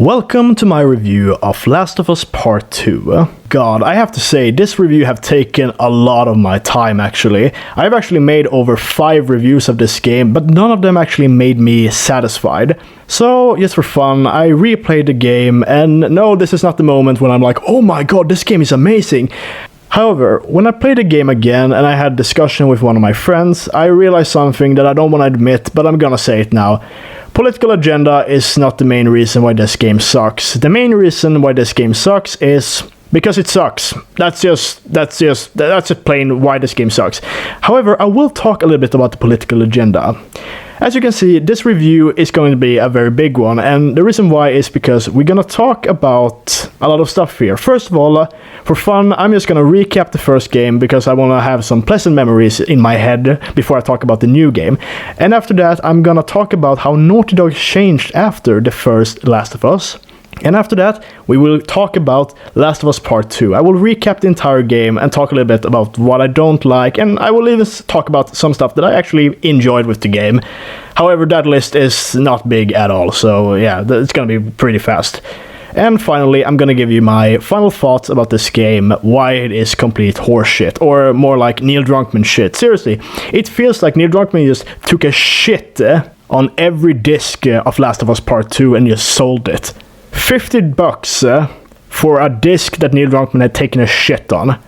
Welcome to my review of Last of Us Part 2. God, I have to say, this review have taken a lot of my time actually. I've actually made over 5 reviews of this game, but none of them actually made me satisfied. So, just for fun, I replayed the game, and no, this is not the moment when I'm like, oh my god, this game is amazing. However, when I played the game again and I had a discussion with one of my friends, I realized something that I don't want to admit, but I'm gonna say it now. Political agenda is not the main reason why this game sucks. The main reason why this game sucks is because it sucks. That's just plain why this game sucks. However, I will talk a little bit about the political agenda. As you can see, this review is going to be a very big one, and the reason why is because we're gonna talk about a lot of stuff here. First of all, for fun, I'm just gonna recap the first game because I wanna have some pleasant memories in my head before I talk about the new game. And after that, I'm gonna talk about how Naughty Dog changed after the first Last of Us. And after that, we will talk about Last of Us Part 2. I will recap the entire game and talk a little bit about what I don't like, and I will even talk about some stuff that I actually enjoyed with the game. However, that list is not big at all, so yeah, it's gonna be pretty fast. And finally, I'm gonna give you my final thoughts about this game, why it is complete horseshit, or more like Neil Druckmann shit. Seriously, it feels like Neil Druckmann just took a shit on every disc of Last of Us Part 2 and just sold it. $50 for a disc that Neil Druckmann had taken a shit on.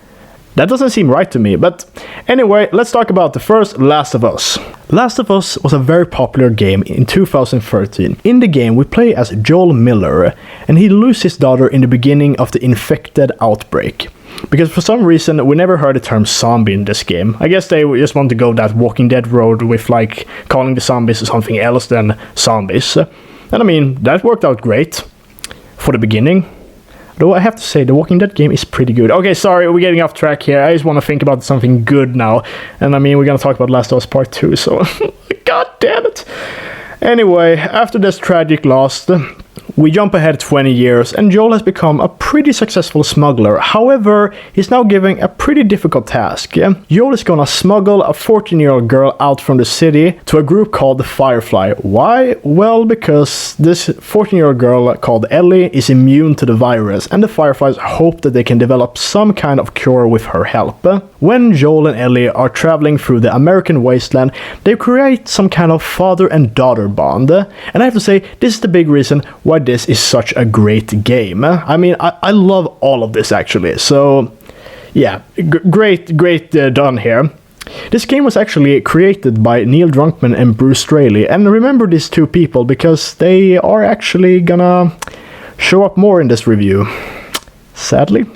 That doesn't seem right to me, but anyway, let's talk about the first Last of Us. Last of Us was a very popular game in 2013. In the game, we play as Joel Miller, and he loses his daughter in the beginning of the infected outbreak. Because for some reason, we never heard the term zombie in this game. I guess they just want to go that Walking Dead road with like calling the zombies something else than zombies. And I mean, that worked out great. For the beginning. Though I have to say, the Walking Dead game is pretty good. Okay, sorry, we're getting off track here. I just want to think about something good now. And I mean, we're going to talk about Last of Us Part 2, so... God damn it! Anyway, after this tragic loss, we jump ahead 20 years, and Joel has become a pretty successful smuggler. However, he's now given a pretty difficult task. Joel is gonna smuggle a 14-year-old girl out from the city to a group called the Firefly. Why? Well, because this 14-year-old girl called Ellie is immune to the virus, and the Fireflies hope that they can develop some kind of cure with her help. When Joel and Ellie are traveling through the American wasteland, they create some kind of father and daughter bond. And I have to say, this is the big reason why this is such a great game. I mean, I love all of this actually. So, yeah, great done here. This game was actually created by Neil Druckmann and Bruce Straley. And remember these two people because they are actually gonna show up more in this review. Sadly.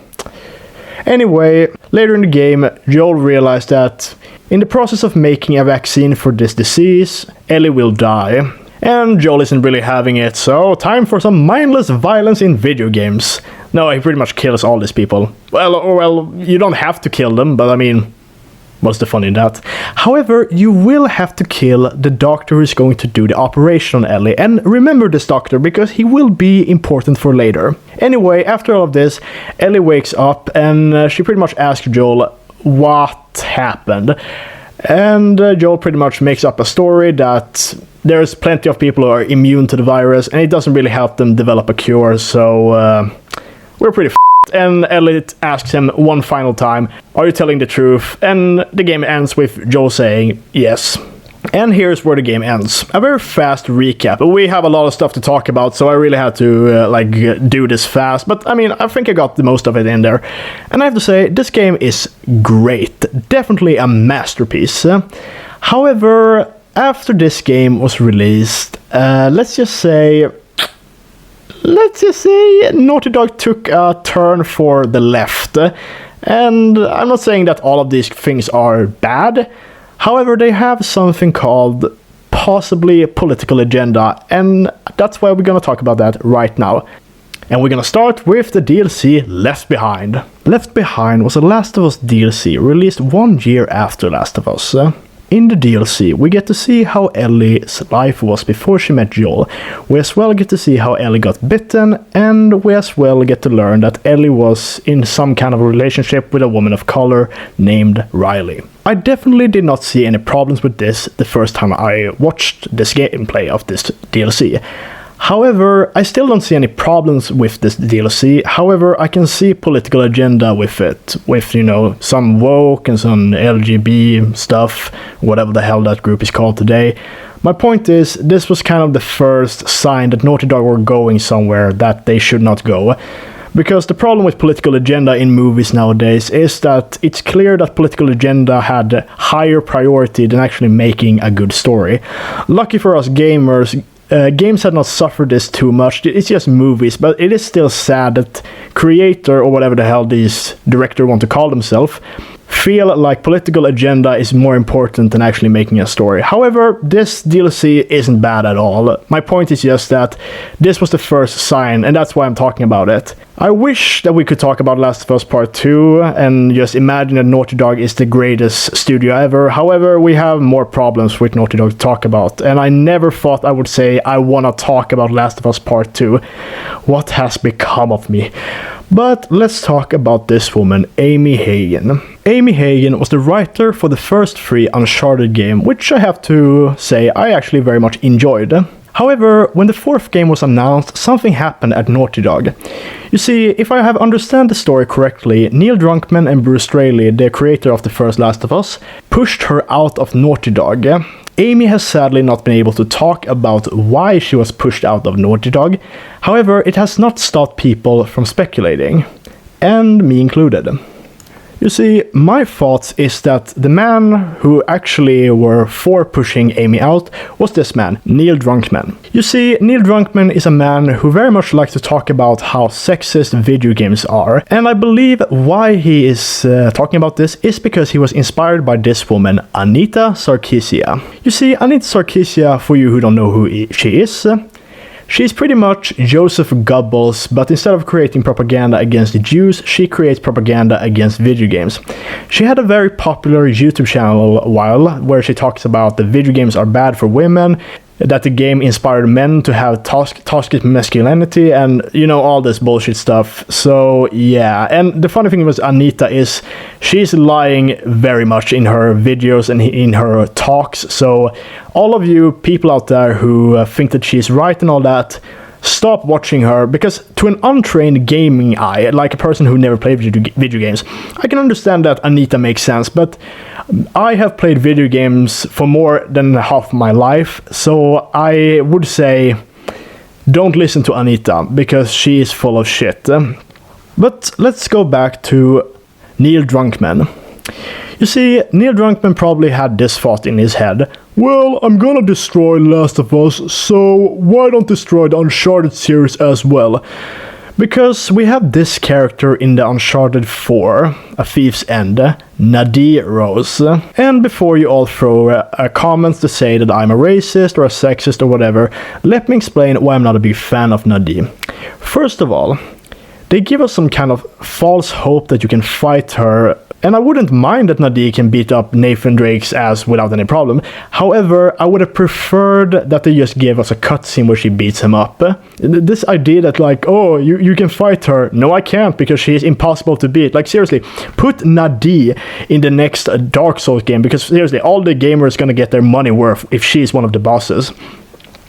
Anyway, later in the game, Joel realized that in the process of making a vaccine for this disease, Ellie will die. And Joel isn't really having it, so time for some mindless violence in video games. No, he pretty much kills all these people. Well, you don't have to kill them, but I mean, what's the fun in that? However, you will have to kill the doctor who's going to do the operation on Ellie. And remember this doctor, because he will be important for later. Anyway, after all of this, Ellie wakes up and she pretty much asks Joel what happened. And Joel pretty much makes up a story that there's plenty of people who are immune to the virus, and it doesn't really help them develop a cure, so we're pretty f***ed. And Elliot asks him one final time, are you telling the truth? And the game ends with Joel saying yes. And here's where the game ends. A very fast recap. We have a lot of stuff to talk about, so I really had to do this fast. But I mean, I think I got the most of it in there. And I have to say, this game is great. Definitely a masterpiece. However, after this game was released, let's just say Naughty Dog took a turn for the left. And I'm not saying that all of these things are bad. However, they have something called possibly a political agenda, and that's why we're gonna talk about that right now. And we're gonna start with the DLC Left Behind. Left Behind was a Last of Us DLC released 1 year after Last of Us. In the DLC, we get to see how Ellie's life was before she met Joel. We as well get to see how Ellie got bitten, and we as well get to learn that Ellie was in some kind of a relationship with a woman of color named Riley. I definitely did not see any problems with this the first time I watched this gameplay of this DLC. However, I still don't see any problems with this DLC. However, I can see political agenda with it, with, you know, some woke and some LGB stuff, whatever the hell that group is called today. My point is, this was kind of the first sign that Naughty Dog were going somewhere that they should not go. Because the problem with political agenda in movies nowadays is that it's clear that political agenda had higher priority than actually making a good story. Lucky for us gamers, games had not suffered this too much. It's just movies, but it is still sad that creator, or whatever the hell these director want to call themselves, feel like political agenda is more important than actually making a story. However, this DLC isn't bad at all. My point is just that this was the first sign, and that's why I'm talking about it. I wish that we could talk about Last of Us Part 2 and just imagine that Naughty Dog is the greatest studio ever. However, we have more problems with Naughty Dog to talk about, and I never thought I would say I want to talk about Last of Us Part 2. What has become of me? But let's talk about this woman, Amy Hagen. Amy Hagen was the writer for the first 3 Uncharted game, which I have to say I actually very much enjoyed. However, when the 4th game was announced, something happened at Naughty Dog. You see, if I have understand the story correctly, Neil Druckmann and Bruce Straley, the creator of the first Last of Us, pushed her out of Naughty Dog. Amy has sadly not been able to talk about why she was pushed out of Naughty Dog. However, it has not stopped people from speculating, and me included. You see, my thoughts is that the man who actually were for pushing Amy out was this man, Neil Druckmann. You see, Neil Druckmann is a man who very much likes to talk about how sexist video games are, and I believe why he is talking about this is because he was inspired by this woman, Anita Sarkeesian. You see, Anita Sarkeesian, for you who don't know who she is, she's pretty much Joseph Goebbels, but instead of creating propaganda against the Jews, she creates propaganda against video games. She had a very popular YouTube channel a while where she talks about that video games are bad for women, that the game inspired men to have toxic masculinity, and, you know, all this bullshit stuff. So, yeah. And the funny thing with Anita is she's lying very much in her videos and in her talks. So, all of you people out there who think that she's right and all that, stop watching her, because to an untrained gaming eye, like a person who never played video games, I can understand that Anita makes sense, but I have played video games for more than half my life, so I would say don't listen to Anita, because she is full of shit. But let's go back to Neil Druckmann. You see, Neil Druckmann probably had this thought in his head: well, I'm gonna destroy Last of Us, so why don't destroy the Uncharted series as well? Because we have this character in the Uncharted 4, A Thief's End, Nadie Rose. And before you all throw comments to say that I'm a racist or a sexist or whatever, let me explain why I'm not a big fan of Nadie. First of all, they give us some kind of false hope that you can fight her, and I wouldn't mind that Nadie can beat up Nathan Drake's ass without any problem. However, I would have preferred that they just gave us a cutscene where she beats him up. This idea that, like, oh, you can fight her. No, I can't, because she is impossible to beat. Like, seriously, put Nadie in the next Dark Souls game, because seriously, all the gamers gonna get their money worth if she's one of the bosses.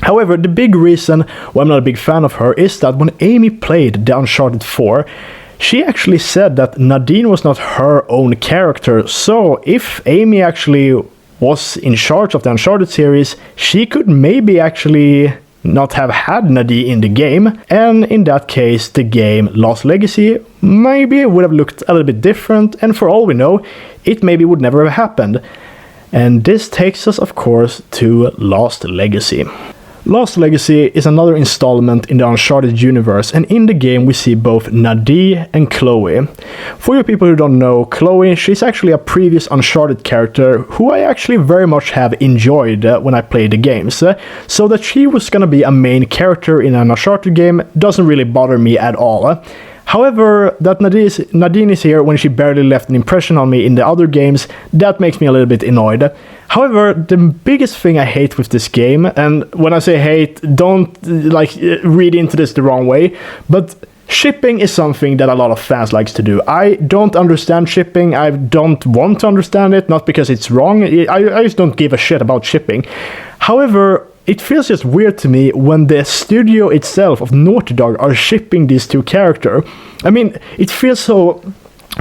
However, the big reason why I'm not a big fan of her is that when Amy played the Uncharted 4, she actually said that Nadine was not her own character, so if Amy actually was in charge of the Uncharted series, she could maybe actually not have had Nadine in the game, and in that case the game Lost Legacy maybe would have looked a little bit different, and for all we know, it maybe would never have happened. And this takes us, of course, to Lost Legacy. Lost Legacy is another installment in the Uncharted universe, and in the game we see both Nadie and Chloe. For you people who don't know, Chloe, she's actually a previous Uncharted character who I actually very much have enjoyed when I played the games. So that she was gonna be a main character in an Uncharted game doesn't really bother me at all. However, that Nadine is here when she barely left an impression on me in the other games, that makes me a little bit annoyed. However, the biggest thing I hate with this game, and when I say hate, don't read into this the wrong way, but shipping is something that a lot of fans likes to do. I don't understand shipping. I don't want to understand it, not because it's wrong. I just don't give a shit about shipping. However, it feels just weird to me when the studio itself of Naughty Dog are shipping these two characters. I mean, it feels so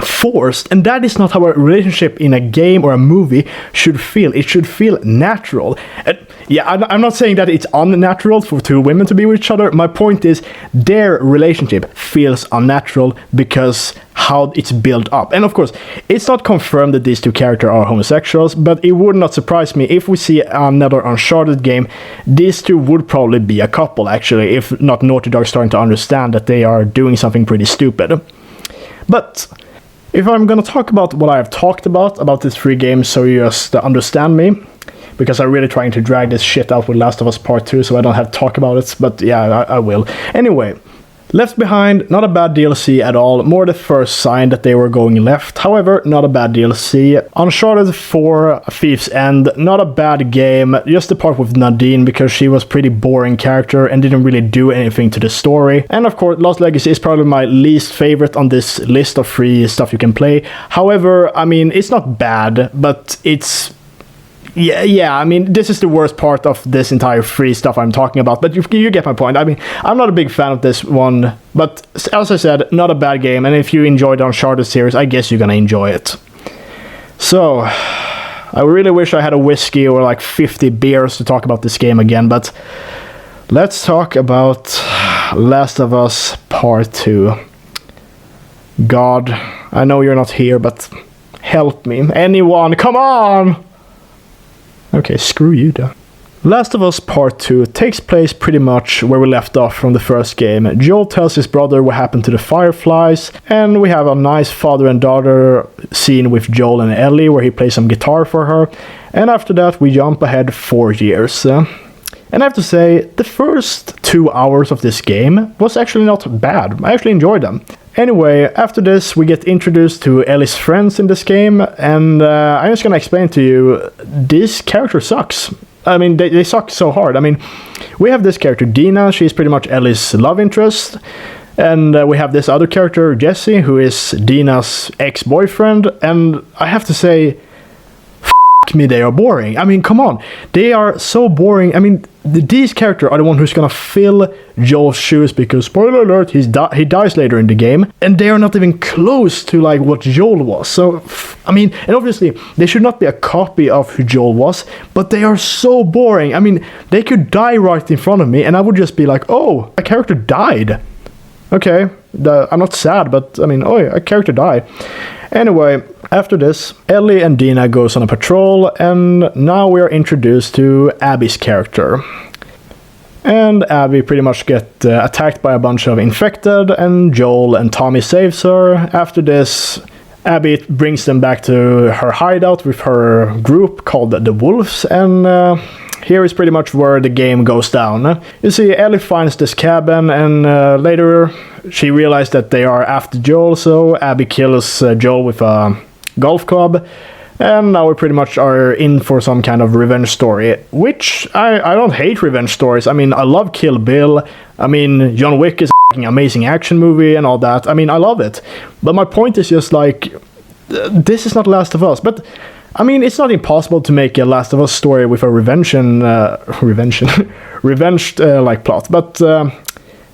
forced, and that is not how a relationship in a game or a movie should feel. It should feel natural. And yeah, I'm not saying that it's unnatural for two women to be with each other. My point is their relationship feels unnatural because how it's built up. And of course, it's not confirmed that these two characters are homosexuals, but it would not surprise me if we see another Uncharted game. These two would probably be a couple, actually, if not Naughty Dog starting to understand that they are doing something pretty stupid. But if I'm gonna talk about what I have talked about these three games, so you just understand me, because I'm really trying to drag this shit out with Last of Us Part 2, so I don't have to talk about it, but yeah, I will. Anyway, Left Behind, not a bad DLC at all, more the first sign that they were going left, however, not a bad DLC. Uncharted 4, Thief's End, not a bad game, just the part with Nadine, because she was pretty boring character and didn't really do anything to the story. And of course, Lost Legacy is probably my least favorite on this list of free stuff you can play. However, I mean, it's not bad, but it's... Yeah, I mean, this is the worst part of this entire free stuff I'm talking about, but you get my point. I mean, I'm not a big fan of this one, but as I said, not a bad game, and if you enjoy the Uncharted series, I guess you're gonna enjoy it. So, I really wish I had a whiskey or like 50 beers to talk about this game again, but let's talk about Last of Us Part 2. God, I know you're not here, but help me. Anyone, come on! Okay, screw you, though. Last of Us Part 2 takes place pretty much where we left off from the first game. Joel tells his brother what happened to the Fireflies, and we have a nice father and daughter scene with Joel and Ellie where he plays some guitar for her, and after that we jump ahead 4 years. And I have to say, the first 2 hours of this game was actually not bad. I actually enjoyed them. Anyway, after this, we get introduced to Ellie's friends in this game, and I'm just gonna explain to you, this character sucks. I mean, they suck so hard. I mean, we have this character, Dina, she's pretty much Ellie's love interest, and we have this other character, Jesse, who is Dina's ex-boyfriend, and I have to say, me, they are boring. I mean, come on. They are so boring. I mean, these characters are the one who's gonna fill Joel's shoes because, spoiler alert, he dies later in the game, and they are not even close to like what Joel was. So, I mean, and obviously, they should not be a copy of who Joel was, but they are so boring. I mean, they could die right in front of me, and I would just be like, oh, a character died. Okay, I'm not sad, but I mean, oh, a character died. Anyway, after this, Ellie and Dina goes on a patrol, and now we are introduced to Abby's character. And Abby pretty much gets attacked by a bunch of infected, and Joel and Tommy saves her. After this, Abby brings them back to her hideout with her group called the Wolves, and here is pretty much where the game goes down. You see, Ellie finds this cabin, and later she realized that they are after Joel, so Abby kills Joel with a golf club, and now we pretty much are in for some kind of revenge story, which I don't hate revenge stories. I mean, I love Kill Bill. I mean, John Wick is an amazing action movie and all that. I mean, I love it. But my point is just like, this is not Last of Us, but I mean, it's not impossible to make a Last of Us story with a revenge like plot, but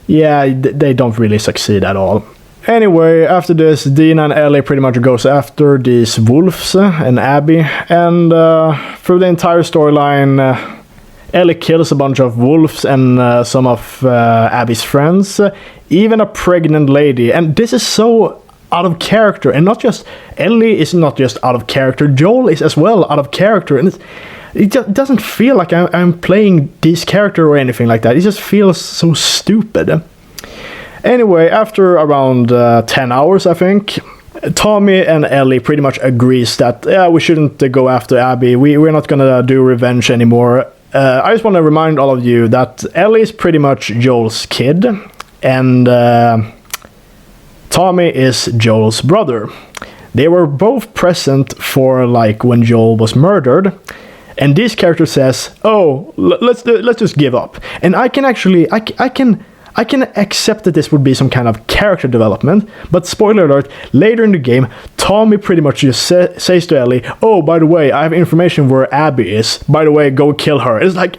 yeah, they don't really succeed at all. Anyway, after this, Dina and Ellie pretty much goes after these wolves and Abby, and through the entire storyline, Ellie kills a bunch of wolves and some of Abby's friends, even a pregnant lady, and this is so out of character, and not just Ellie is not just out of character, Joel is as well out of character, and it just doesn't feel like I'm playing this character or anything like that. It just feels so stupid. Anyway, after around 10 hours, I think, Tommy and Ellie pretty much agrees that we shouldn't go after Abby. We're not gonna do revenge anymore. I just want to remind all of you that Ellie is pretty much Joel's kid, and Tommy is Joel's brother. They were both present for like when Joel was murdered, and this character says, "Oh, let's just give up." And I can actually I can accept that this would be some kind of character development, but spoiler alert, later in the game, Tommy pretty much just says to Ellie, "Oh, by the way, I have information where Abby is. By the way, go kill her." It's like,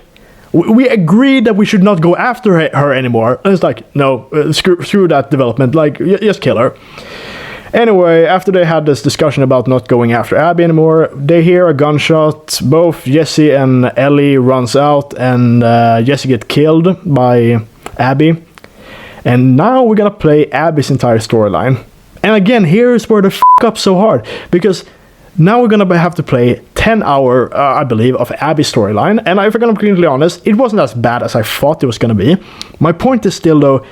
we agreed that we should not go after her anymore. And it's like, no, screw that development, like, just kill her. Anyway, after they had this discussion about not going after Abby anymore, they hear a gunshot. Both Jesse and Ellie runs out, and Jesse get killed by Abby. And now we're gonna play Abby's entire storyline. And again, here's where the fuck up so hard, because now we're gonna have to play 10 hour, I believe, of Abby's storyline. And if I'm gonna be completely honest, it wasn't as bad as I thought it was gonna be. My point is still, though,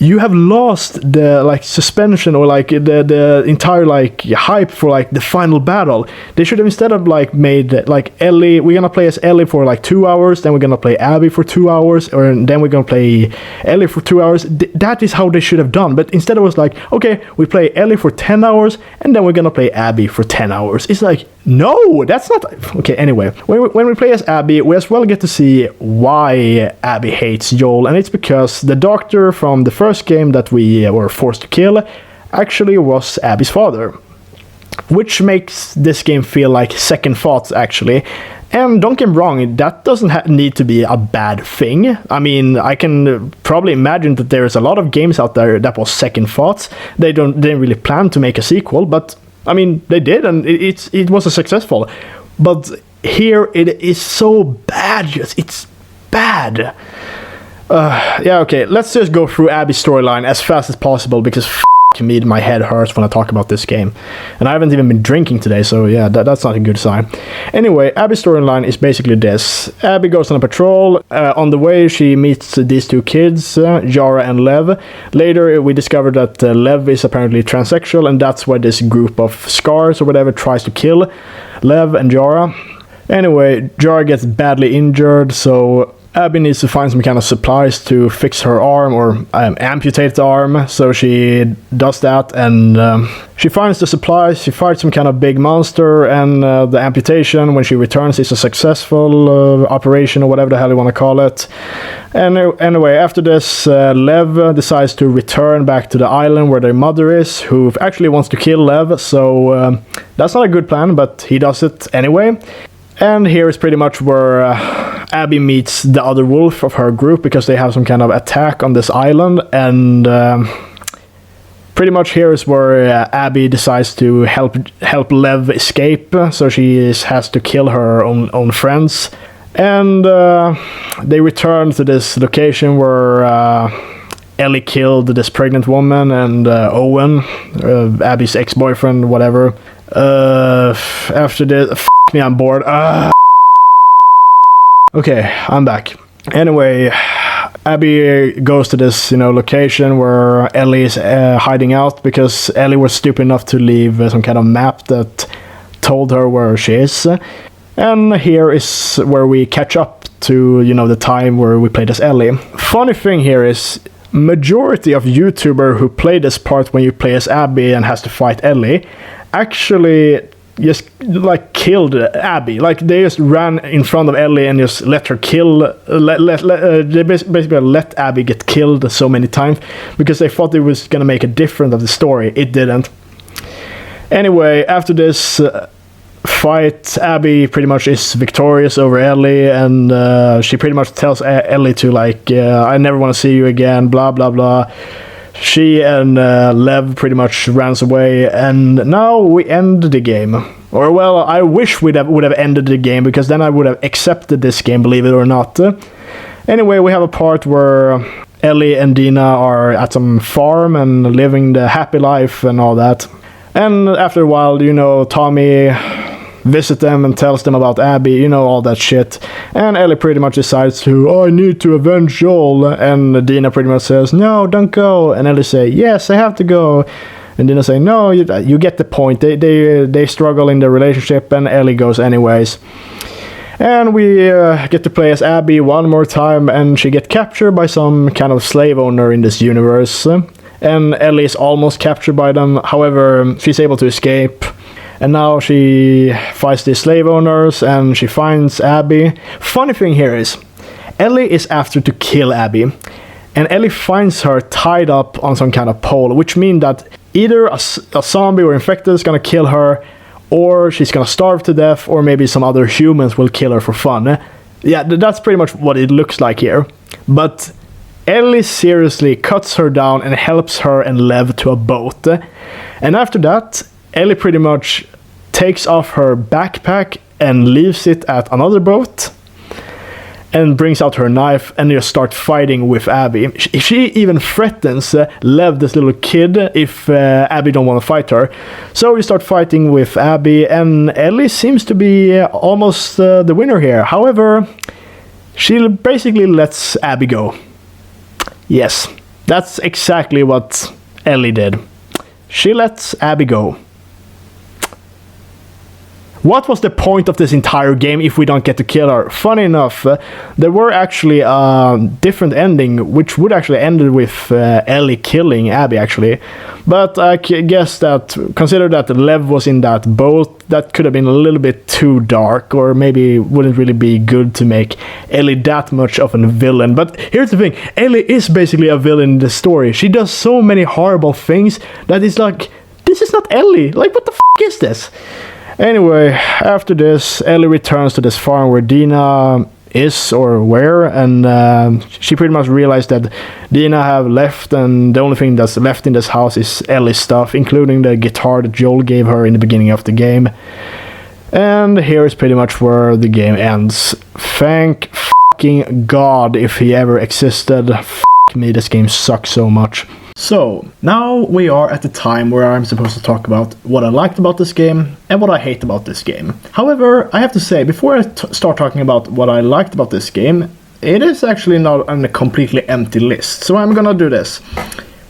you have lost the like suspension or like the entire like hype for like the final battle. They should have instead of like made like Ellie, we're gonna play as Ellie for like 2 hours, then we're gonna play Abby for 2 hours, or then we're gonna play Ellie for 2 hours. That is how they should have done. But instead it was like, okay, we play Ellie for 10 hours and then we're gonna play Abby for 10 hours. It's like, no, that's not okay. Anyway, when we play as Abby, we as well get to see why Abby hates Joel, and it's because the doctor from the first game that we were forced to kill actually was Abby's father, which makes this game feel like second thoughts actually. And don't get me wrong, that doesn't need to be a bad thing. I mean, I can probably imagine that there's a lot of games out there that was second thoughts. They didn't really plan to make a sequel, but I mean, they did, and it was a successful. But here it is so bad. It's bad. Yeah, okay. Let's just go through Abby's storyline as fast as possible, because me, my head hurts when I talk about this game. And I haven't even been drinking today, so yeah, that's not a good sign. Anyway, Abby's storyline is basically this. Abby goes on a patrol. On the way, she meets these two kids, Yara and Lev. Later, we discover that Lev is apparently transsexual, and that's why this group of scars or whatever tries to kill Lev and Yara. Anyway, Yara gets badly injured, so Abby needs to find some kind of supplies to fix her arm, or amputate the arm, so she does that, and she finds the supplies, she fights some kind of big monster, and the amputation, when she returns, is a successful operation, or whatever the hell you want to call it. And anyway, after this, Lev decides to return back to the island where their mother is, who actually wants to kill Lev, so that's not a good plan, but he does it anyway. And here is pretty much where Abby meets the other wolf of her group, because they have some kind of attack on this island, and pretty much here is where Abby decides to help Lev escape, so she has to kill her own friends. And they return to this location where Ellie killed this pregnant woman, and Owen, Abby's ex-boyfriend, whatever. After this, me, I'm bored. Okay, I'm back. Anyway, Abby goes to this, location where Ellie is hiding out, because Ellie was stupid enough to leave some kind of map that told her where she is. And here is where we catch up to, the time where we played as Ellie. Funny thing here is, majority of YouTuber who play this part when you play as Abby and has to fight Ellie actually just killed Abby. They just ran in front of Ellie and just let her kill. They basically let Abby get killed so many times because they thought it was gonna make a difference of the story. It didn't. Anyway, after this fight, Abby pretty much is victorious over Ellie, and she pretty much tells Ellie to I never want to see you again, blah blah blah. She and Lev pretty much runs away, and now we end the game. Or well, I wish would have ended the game, because then I would have accepted this game, believe it or not. Anyway, we have a part where Ellie and Dina are at some farm and living the happy life and all that. And after a while, Tommy visit them and tells them about Abby, all that shit. And Ellie pretty much decides I need to avenge Joel. And Dina pretty much says, no, don't go. And Ellie say, yes, I have to go. And Dina say, no, you get the point. They struggle in the relationship, and Ellie goes anyways. And we get to play as Abby one more time, and she gets captured by some kind of slave owner in this universe. And Ellie is almost captured by them. However, she's able to escape. And now she fights these slave owners, and she finds Abby. Funny thing here is, Ellie is after to kill Abby. And Ellie finds her tied up on some kind of pole, which means that either a zombie or infected is going to kill her, or she's going to starve to death, or maybe some other humans will kill her for fun. Yeah, that's pretty much what it looks like here. But Ellie seriously cuts her down and helps her and Lev to a boat. And after that, Ellie pretty much takes off her backpack and leaves it at another boat and brings out her knife and just start fighting with Abby. She even threatens Lev, this little kid, if Abby don't want to fight her. So we start fighting with Abby, and Ellie seems to be almost the winner here. However, she basically lets Abby go. Yes, that's exactly what Ellie did. She lets Abby go. What was the point of this entire game if we don't get to kill her? Funny enough, there were actually a different ending, which would actually end with Ellie killing Abby, actually. But I guess that, consider that Lev was in that boat, that could have been a little bit too dark, or maybe wouldn't really be good to make Ellie that much of a villain. But here's the thing, Ellie is basically a villain in the story. She does so many horrible things that it's like, this is not Ellie. Like, what the f*** is this? Anyway, after this, Ellie returns to this farm where Dina is, or where, and she pretty much realized that Dina have left, and the only thing that's left in this house is Ellie's stuff, including the guitar that Joel gave her in the beginning of the game. And here is pretty much where the game ends. Thank fucking God if he ever existed. F*** me, this game sucks so much. So, now we are at the time where I'm supposed to talk about what I liked about this game and what I hate about this game. However, I have to say, before I start talking about what I liked about this game, it is actually not a completely empty list. So I'm gonna do this.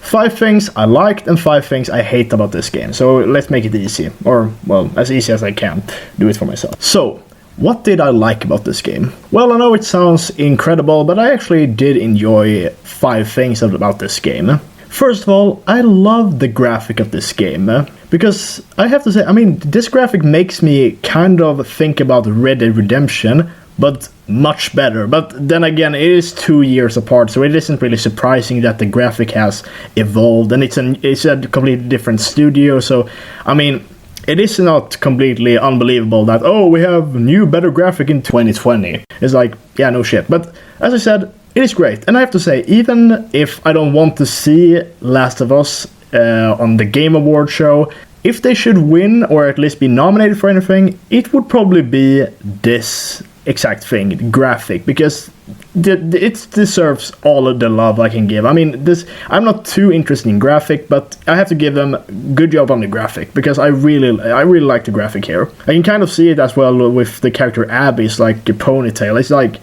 5 things I liked and 5 things I hate about this game. So let's make it easy. Or, well, as easy as I can. Do it for myself. So, what did I like about this game? Well, I know it sounds incredible, but I actually did enjoy 5 things about this game. First of all, I love the graphic of this game, because I have to say, I mean, this graphic makes me kind of think about Red Dead Redemption, but much better. But then again, it is 2 years apart, so it isn't really surprising that the graphic has evolved, and it's a completely different studio, so, I mean, it is not completely unbelievable that, oh, we have new, better graphic in 2020. It's like, yeah, no shit. But, as I said, it is great, and I have to say, even if I don't want to see Last of Us on the Game Award show, if they should win or at least be nominated for anything, it would probably be this exact thing, graphic, because it deserves all of the love I can give. I mean, I'm not too interested in graphic, but I have to give them good job on the graphic, because I really like the graphic here. I can kind of see it as well with the character Abby's like a ponytail. It's like,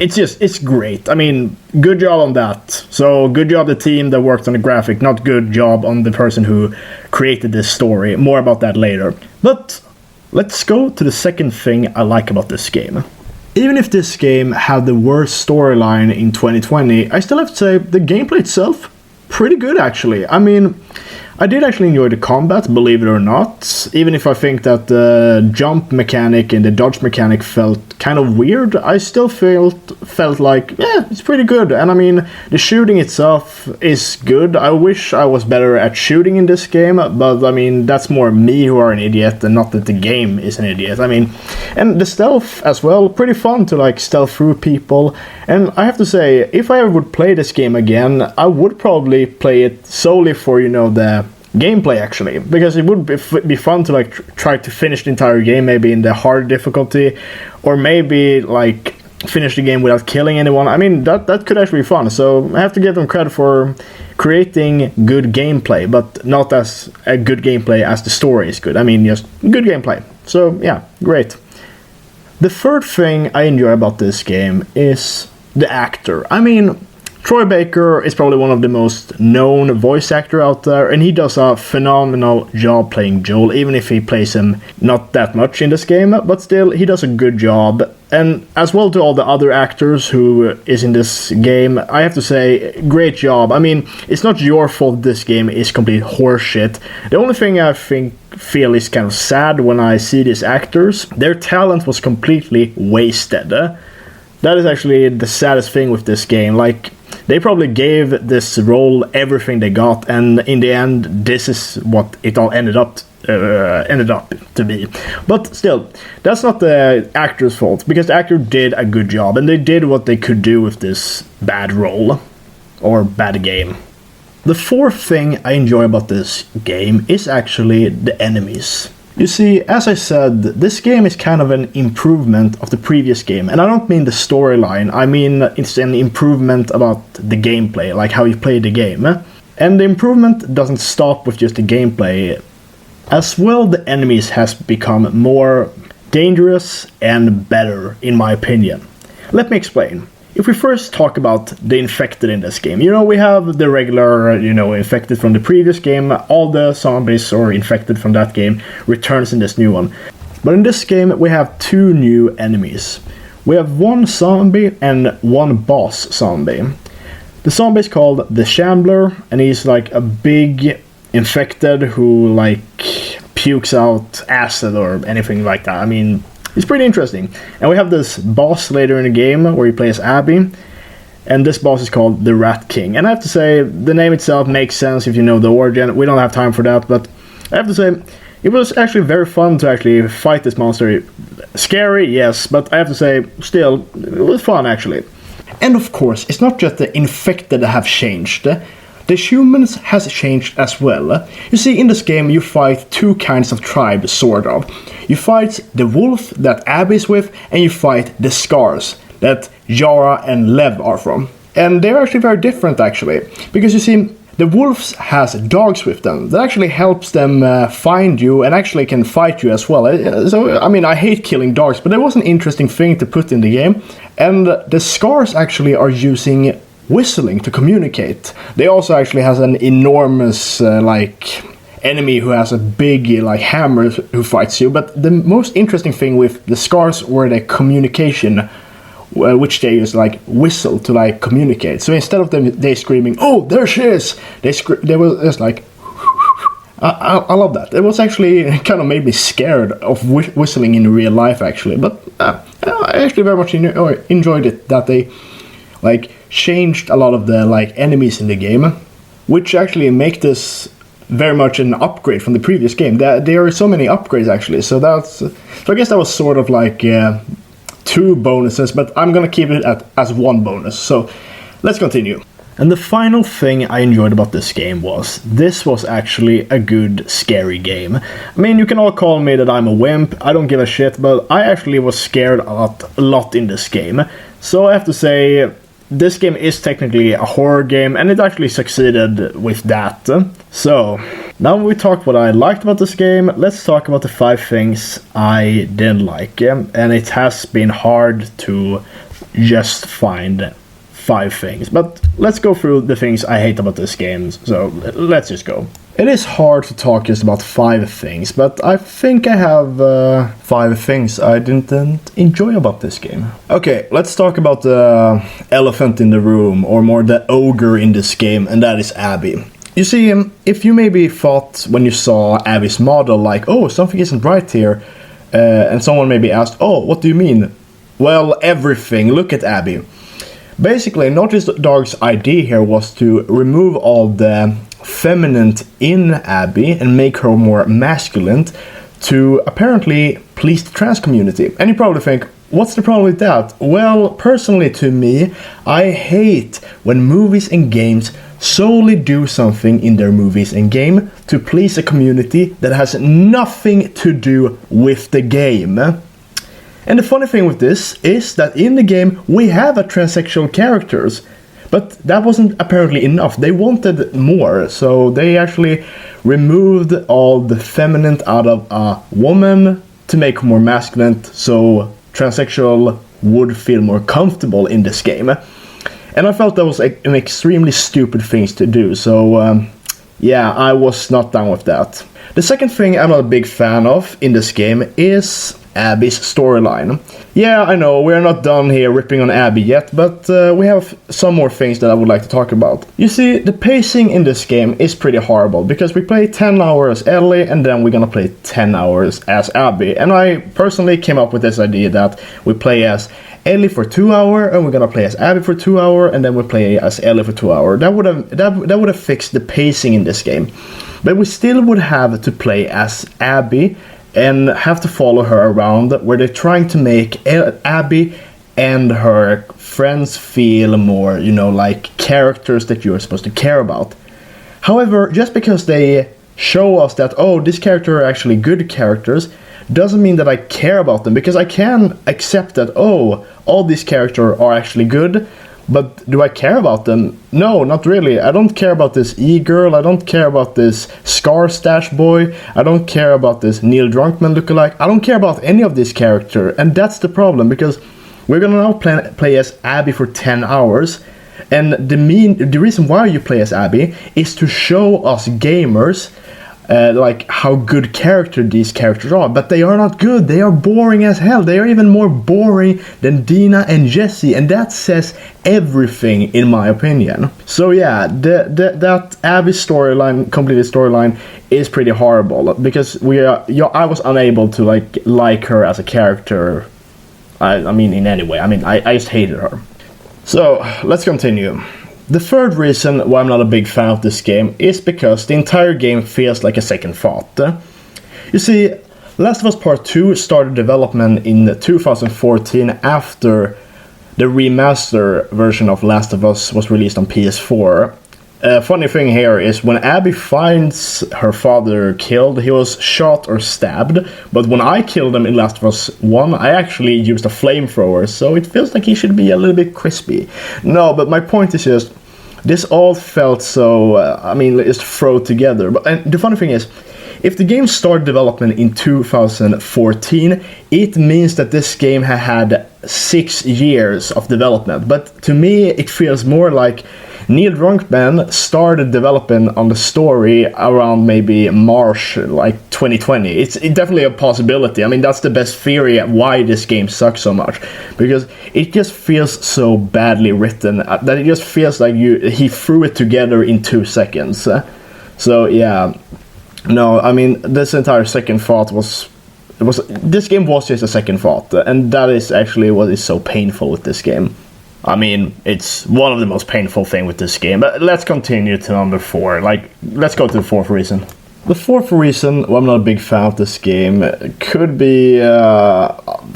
it's great. I mean, good job on that. So, good job the team that worked on the graphic, not good job on the person who created this story. More about that later. But, let's go to the second thing I like about this game. Even if this game had the worst storyline in 2020, I still have to say the gameplay itself, pretty good actually. I mean, I did actually enjoy the combat, believe it or not, even if I think that the jump mechanic and the dodge mechanic felt kind of weird. I still felt like, yeah, it's pretty good. And I mean, the shooting itself is good. I wish I was better at shooting in this game, but I mean, that's more me who are an idiot and not that the game is an idiot. I mean, and the stealth as well, pretty fun to like stealth through people. And I have to say, if I ever would play this game again, I would probably play it solely for, you know, the gameplay actually, because it would be fun to like try to finish the entire game, maybe in the hard difficulty, or maybe like finish the game without killing anyone. I mean, that could actually be fun. So I have to give them credit for creating good gameplay, but not as a good gameplay as the story is good. I mean, just good gameplay. So yeah, great. The third thing I enjoy about this game is the actor. I mean, Troy Baker is probably one of the most known voice actor out there, and he does a phenomenal job playing Joel, even if he plays him not that much in this game, but still, he does a good job. And as well to all the other actors who is in this game, I have to say, great job. I mean, it's not your fault this game is complete horseshit. The only thing I feel is kind of sad when I see these actors, their talent was completely wasted. That is actually the saddest thing with this game. Like, they probably gave this role everything they got, and in the end, this is what it all ended up ended up to be. But still, that's not the actor's fault, because the actor did a good job, and they did what they could do with this bad role, or bad game. The fourth thing I enjoy about this game is actually the enemies. You see, as I said, this game is kind of an improvement of the previous game, and I don't mean the storyline, I mean it's an improvement about the gameplay, like how you play the game. And the improvement doesn't stop with just the gameplay. As well, the enemies has become more dangerous and better, in my opinion. Let me explain. If we first talk about the infected in this game, we have the regular, infected from the previous game. All the zombies or infected from that game returns in this new one. But in this game, we have two new enemies. We have one zombie and one boss zombie. The zombie is called the Shambler, and he's like a big infected who like pukes out acid or anything like that. I mean, it's pretty interesting. And we have this boss later in the game where he plays Abby, and this boss is called the Rat King. And I have to say, the name itself makes sense if you know the origin. We don't have time for that, but I have to say, it was actually very fun to actually fight this monster. Scary, yes, but I have to say, still, it was fun actually. And of course, it's not just the infected that have changed. The humans has changed as well. You see, in this game you fight two kinds of tribes, sort of. You fight the wolf that Abby's with, and you fight the Scars that Yara and Lev are from. And they're actually very different actually, because you see, the wolves has dogs with them that actually helps them find you and actually can fight you as well. So, I mean, I hate killing dogs, but it was an interesting thing to put in the game. And the Scars actually are using whistling to communicate. They also actually has an enormous enemy who has a big hammer who fights you. But the most interesting thing with the Scars were the communication, which they use whistle to communicate. So instead of they screaming, "Oh, there she is!" they were just like. I love that. It was actually kind of made me scared of whistling in real life actually. But I actually very much enjoyed it that they changed a lot of the enemies in the game, which actually make this very much an upgrade from the previous game. There are so many upgrades actually, so I guess that was sort of two bonuses, but I'm gonna keep it as one bonus. So let's continue. And the final thing I enjoyed about this game was actually a good scary game. I mean, you can all call me that I'm a wimp, I don't give a shit, but I actually was scared a lot in this game. So I have to say, this game is technically a horror game, and it actually succeeded with that. So, now we talked what I liked about this game, let's talk about the 5 things I didn't like. And it has been hard to just find 5 things, but let's go through the things I hate about this game, so let's just go. It is hard to talk just about 5 things, but I think I have 5 things I didn't enjoy about this game. Okay, let's talk about the elephant in the room, or more the ogre in this game, and that is Abby. You see, if you maybe thought when you saw Abby's model oh, something isn't right here, and someone maybe asked, oh, what do you mean? Well, everything, look at Abby. Basically, Naughty Dog's idea here was to remove all the feminine in Abby and make her more masculine to apparently please the trans community. And you probably think, what's the problem with that? Well, personally to me, I hate when movies and games solely do something in their movies and game to please a community that has nothing to do with the game. And the funny thing with this is that in the game we have a transsexual characters, but that wasn't apparently enough. They wanted more, so they actually removed all the feminine out of a woman to make her more masculine, so transsexual would feel more comfortable in this game. And I felt that was an extremely stupid thing to do, so yeah, I was not down with that. The second thing I'm not a big fan of in this game is Abby's storyline. Yeah, I know, we're not done here ripping on Abby yet, but we have some more things that I would like to talk about. You see, the pacing in this game is pretty horrible, because we play 10 hours as Ellie, and then we're gonna play 10 hours as Abby. And I personally came up with this idea that we play as Ellie for 2 hours, and we're gonna play as Abby for 2 hours, and then we play as Ellie for 2 hours. That would have fixed the pacing in this game. But we still would have to play as Abby and have to follow her around, where they're trying to make Abby and her friends feel more, you know, like characters that you're supposed to care about. However, just because they show us that, oh, this character are actually good characters, doesn't mean that I care about them, because I can accept that, oh, all these characters are actually good, but do I care about them? No, not really. I don't care about this E-girl, I don't care about this Scar Stash boy, I don't care about this Neil Drunkman lookalike, I don't care about any of these characters, and that's the problem, because we're gonna now play as Abby for 10 hours, and the reason why you play as Abby is to show us gamers like how good character these characters are, but they are not good. They are boring as hell. They are even more boring than Dina and Jesse, and that says everything in my opinion. So yeah, that Abby storyline, completed storyline, is pretty horrible, because I was unable to like her as a character. I mean, in any way. I mean, I just hated her. So let's continue. The third reason why I'm not a big fan of this game is because the entire game feels like a second thought. You see, Last of Us Part 2 started development in 2014 after the remaster version of Last of Us was released on PS4. Funny thing here is when Abby finds her father killed, he was shot or stabbed, but when I killed him in Last of Us 1, I actually used a flamethrower, so it feels like he should be a little bit crispy. No, but my point is just, this all felt so, just thrown together. And the funny thing is, if the game started development in 2014, it means that this game had 6 years of development. But to me, it feels more like Neil Drunkman started developing on the story around maybe March, like 2020. It's definitely a possibility. I mean, that's the best theory why this game sucks so much, because it just feels so badly written that it just feels like he threw it together in 2 seconds. So yeah, no, I mean, this entire second thought this game was just a second thought, and that is actually what is so painful with this game. I mean, it's one of the most painful things with this game, but let's continue to number 4. Let's go to the fourth reason. The fourth reason why I'm not a big fan of this game could be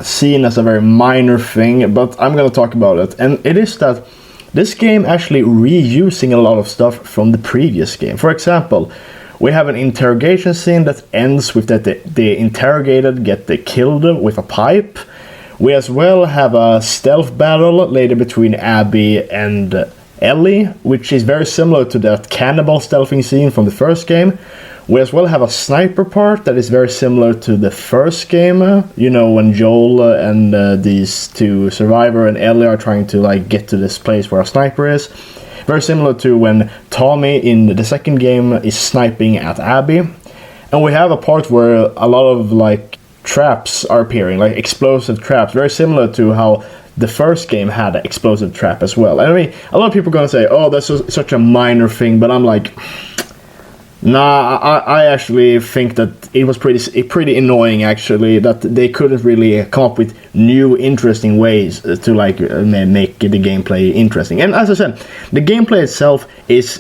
seen as a very minor thing, but I'm gonna talk about it. And it is that this game actually reusing a lot of stuff from the previous game. For example, we have an interrogation scene that ends with that the interrogated get killed with a pipe. We as well have a stealth battle later between Abby and Ellie, which is very similar to that cannibal stealthing scene from the first game. We as well have a sniper part that is very similar to the first game, you know, when Joel and these two, Survivor and Ellie, are trying to get to this place where a sniper is. Very similar to when Tommy in the second game is sniping at Abby. And we have a part where a lot of traps are appearing, like explosive traps, very similar to how the first game had an explosive trap as well. And I mean, a lot of people are gonna say, oh, that's such a minor thing, but I'm like, nah, I actually think that it was pretty annoying, actually, that they couldn't really come up with new interesting ways to make the gameplay interesting. And as I said, the gameplay itself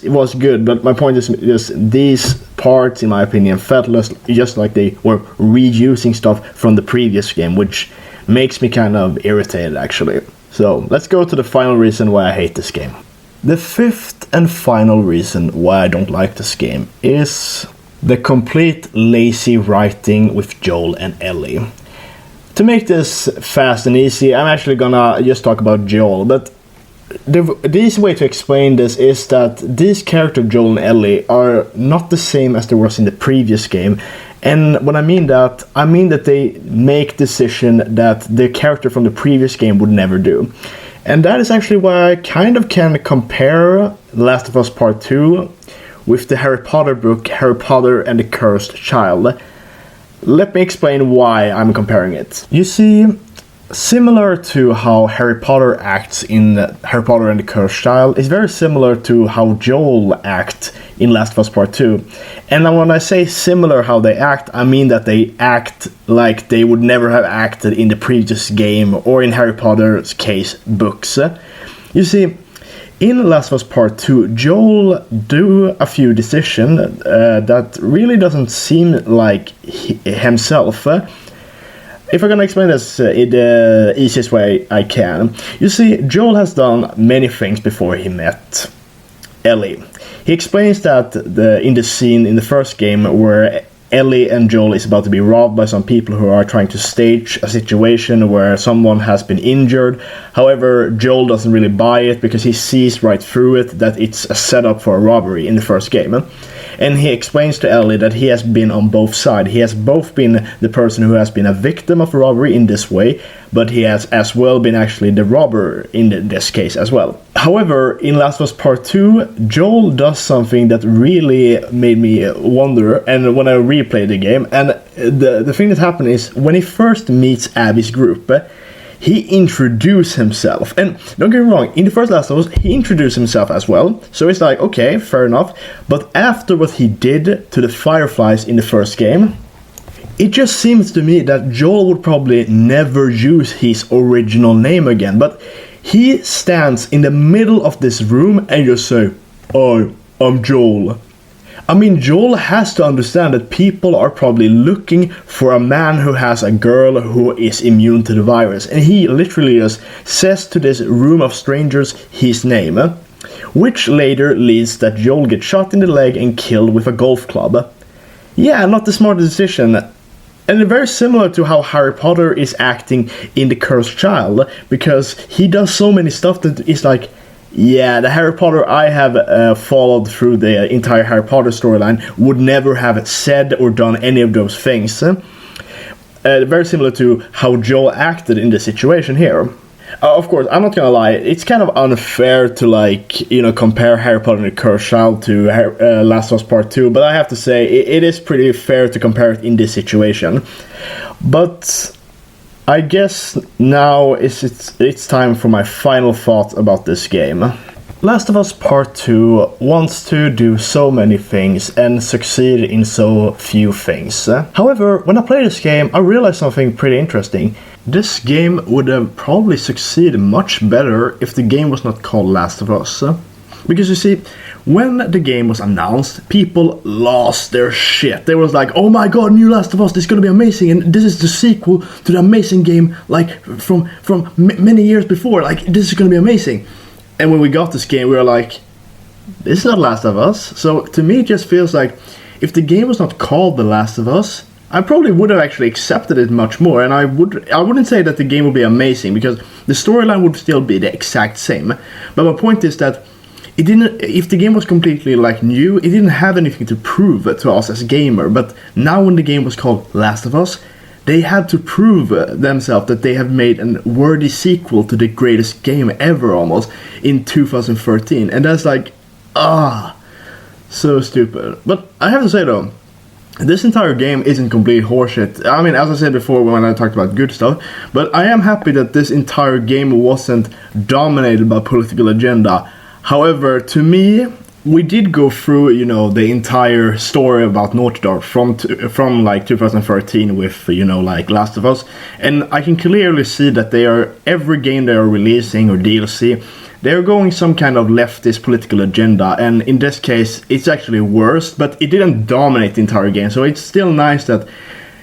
was good, but my point is just these parts, in my opinion, felt just like they were reusing stuff from the previous game, which makes me kind of irritated, actually. So let's go to the final reason why I hate this game. The fifth and final reason why I don't like this game is the complete lazy writing with Joel and Ellie. To make this fast and easy, I'm actually gonna just talk about Joel, but the easy way to explain this is that these characters, Joel and Ellie, are not the same as they was in the previous game. And when I mean that they make decisions that the character from the previous game would never do. And that is actually why I kind of can compare Last of Us Part 2 with the Harry Potter book, Harry Potter and the Cursed Child. Let me explain why I'm comparing it. You see, Similar to how Harry Potter acts in Harry Potter and the Cursed Child, is very similar to how Joel acts in Last of Us Part 2. And when I say similar how they act, I mean that they act like they would never have acted in the previous game, or in Harry Potter's case, books. You see, in Last of Us Part 2, Joel do a few decisions that really doesn't seem like himself. If I'm gonna explain this in the easiest way I can, you see, Joel has done many things before he met Ellie. He explains that in the scene in the first game where Ellie and Joel is about to be robbed by some people who are trying to stage a situation where someone has been injured. However, Joel doesn't really buy it because he sees right through it that it's a setup for a robbery in the first game. And he explains to Ellie that he has been on both sides. He has both been the person who has been a victim of a robbery in this way, but he has as well been actually the robber in this case as well. However, in Last of Us Part 2, Joel does something that really made me wonder, and when I replayed the game, and the thing that happened is, when he first meets Abby's group, he introduced himself. And don't get me wrong, in the first Last of Us, he introduced himself as well. So it's like, okay, fair enough. But after what he did to the Fireflies in the first game, it just seems to me that Joel would probably never use his original name again. But he stands in the middle of this room and just say, "Oh, I'm Joel." I mean, Joel has to understand that people are probably looking for a man who has a girl who is immune to the virus. And he literally just says to this room of strangers his name. Which later leads that Joel gets shot in the leg and killed with a golf club. Yeah, not the smartest decision. And very similar to how Harry Potter is acting in The Cursed Child. Because he does so many stuff that is like, yeah, the Harry Potter I have followed through the entire Harry Potter storyline would never have said or done any of those things. Very similar to how Joel acted in this situation here. Of course, I'm not gonna lie, it's kind of unfair to compare Harry Potter and the Cursed Child to Last of Us Part 2, but I have to say, it is pretty fair to compare it in this situation. But I guess now it's time for my final thoughts about this game. Last of Us Part 2 wants to do so many things and succeed in so few things. However, when I played this game, I realized something pretty interesting. This game would have probably succeeded much better if the game was not called Last of Us. Because you see, when the game was announced, people lost their shit. They was like, "Oh my god, new Last of Us, this is gonna be amazing, and this is the sequel to the amazing game, like, from many years before, like, this is gonna be amazing." And when we got this game, we were like, this is not Last of Us. So to me, it just feels like, if the game was not called The Last of Us, I probably would have actually accepted it much more, and I wouldn't say that the game would be amazing, because the storyline would still be the exact same. But my point is that if the game was completely new, it didn't have anything to prove to us as gamer. But now when the game was called Last of Us, they had to prove themselves that they have made a worthy sequel to the greatest game ever, almost, in 2013. And that's so stupid. But I have to say though, this entire game isn't complete horseshit. I mean, as I said before when I talked about good stuff, but I am happy that this entire game wasn't dominated by political agenda. However, to me, we did go through, the entire story about Naughty Dog from 2013 with, Last of Us. And I can clearly see that every game they are releasing or DLC, they're going some kind of leftist political agenda. And in this case, it's actually worse, but it didn't dominate the entire game. So it's still nice that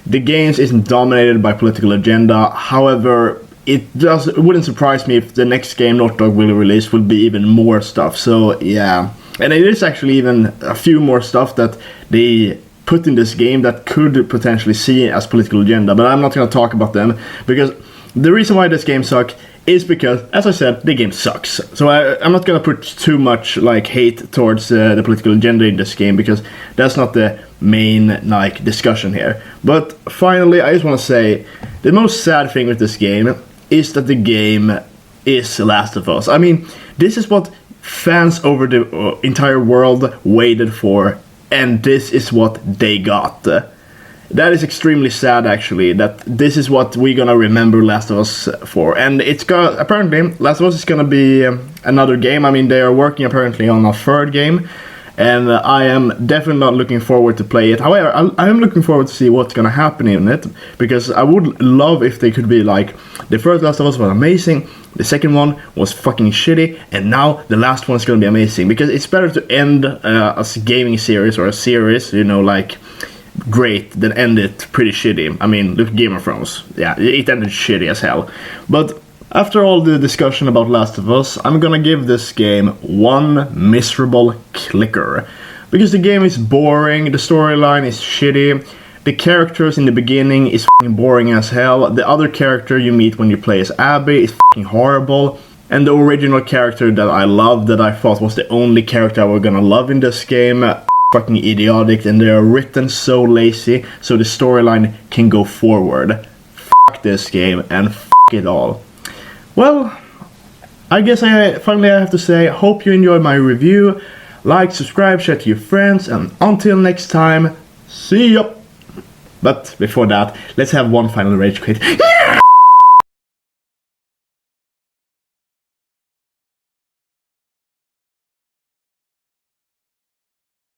the games isn't dominated by political agenda. However, it wouldn't surprise me if the next game Naughty Dog will release will be even more stuff. So yeah, and it is actually even a few more stuff that they put in this game that could potentially see as political agenda, but I'm not going to talk about them, because the reason why this game sucks is because, as I said, the game sucks. So I'm not going to put too much hate towards the political agenda in this game, because that's not the main discussion here. But finally, I just want to say the most sad thing with this game is that the game is Last of Us. I mean, this is what fans over the entire world waited for, and this is what they got. That is extremely sad, actually, that this is what we're gonna remember Last of Us for. And it's gonna, apparently, Last of Us is gonna be another game. I mean, they are working apparently on a third game, and I am definitely not looking forward to play it. However, I am looking forward to see what's gonna happen in it, because I would love if they could be like, the first Last of Us was amazing, the second one was fucking shitty, and now the last one is gonna be amazing. Because it's better to end a gaming series or a series, you know, like, great, than end it pretty shitty. I mean, look at Game of Thrones. Yeah, it ended shitty as hell. But after all the discussion about Last of Us, I'm gonna give this game one miserable clicker. Because the game is boring, the storyline is shitty, the characters in the beginning is fucking boring as hell, the other character you meet when you play as Abby is fucking horrible, and the original character that I loved, that I thought was the only character I was gonna love in this game, fucking idiotic, and they are written so lazy so the storyline can go forward. Fuck this game and fuck it all. Well, I guess finally I have to say, hope you enjoyed my review. Like, subscribe, share to your friends, and until next time, see ya! But before that, let's have one final rage quit.